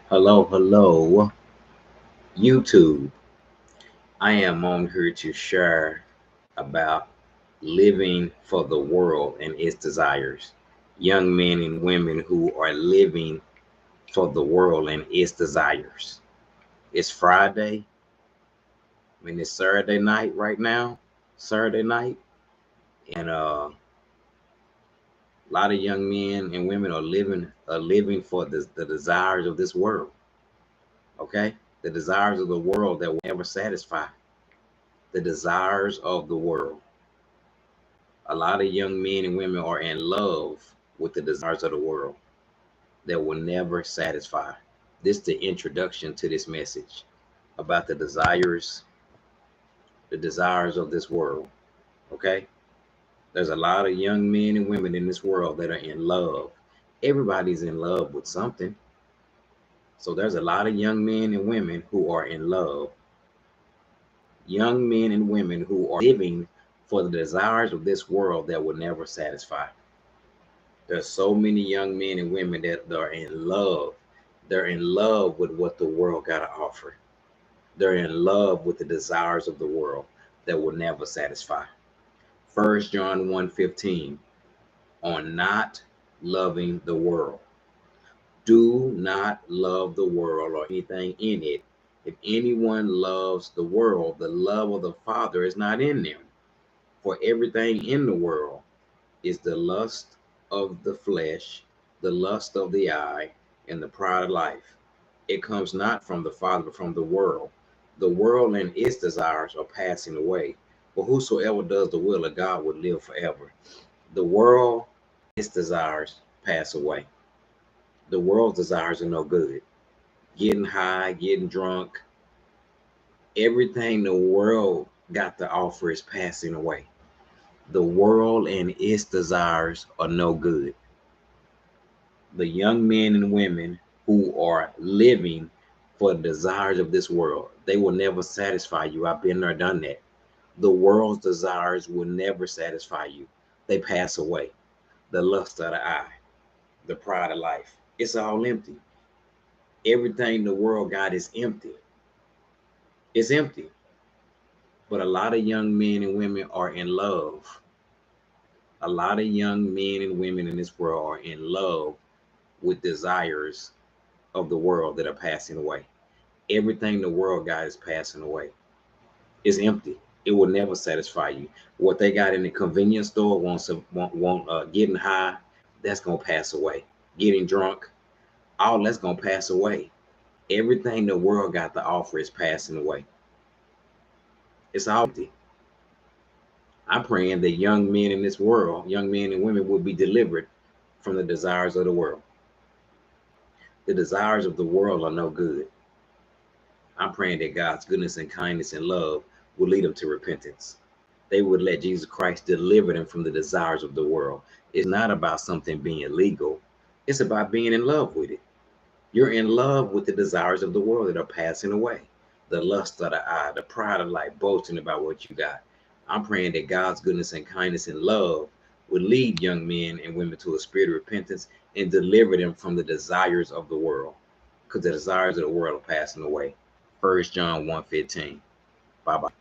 Hello, YouTube. I am on here to share about living for the world and its desires. Young men and women who are living for the world and its desires. It's Friday. It's Saturday night right now. Saturday night. And a lot of young men and women are living for the desires of this world. Okay? The desires of the world that will never satisfy. The desires of the world. A lot of young men and women are in love with the desires of the world that will never satisfy. This is the introduction to this message about the desires of this world. Okay? There's a lot of young men and women in this world that are in love. Everybody's in love with something. So there's a lot of young men and women who are in love. Young men and women who are living for the desires of this world that will never satisfy. There's so many young men and women that are in love. They're in love with what the world got to offer. They're in love with the desires of the world that will never satisfy. 1 John 1:15 on not loving the world. Do not love the world or anything in it. If anyone loves the world, the love of the Father is not in them. For everything in the world is the lust of the flesh, the lust of the eye, and the pride of life. It comes not from the Father, but from the world. The world and its desires are passing away, but whosoever does the will of God will live forever. The world, its desires pass away. The world's desires are no good. Getting high, getting drunk, everything the world got to offer is passing away. The world and its desires are no good. The young men and women who are living for the desires of this world, they will never satisfy you. I've been there, done that. The world's desires will never satisfy you. They pass away. The lust of the eye, the pride of life, it's all empty. Everything the world got is empty. It's empty. But a lot of young men and women are in love. A lot of young men and women in this world are in love with desires of the world that are passing away. Everything the world got is passing away. It's empty. It will never satisfy you. What they got in the convenience store won't getting high, that's gonna pass away. Getting drunk, all that's gonna pass away. Everything the world got to offer is passing away. It's all empty. I'm praying that young men in this world, young men and women, will be delivered from the desires of the world. The desires of the world are no good. I'm praying that God's goodness and kindness and love will lead them to repentance. They would let Jesus Christ deliver them from the desires of the world. It's not about something being legal. It's about being in love with it. You're in love with the desires of the world that are passing away. The lust of the eye, the pride of life, boasting about what you got. I'm praying that God's goodness and kindness and love will lead young men and women to a spirit of repentance and deliver them from the desires of the world. Because the desires of the world are passing away. 1 John 1:15. Bye bye.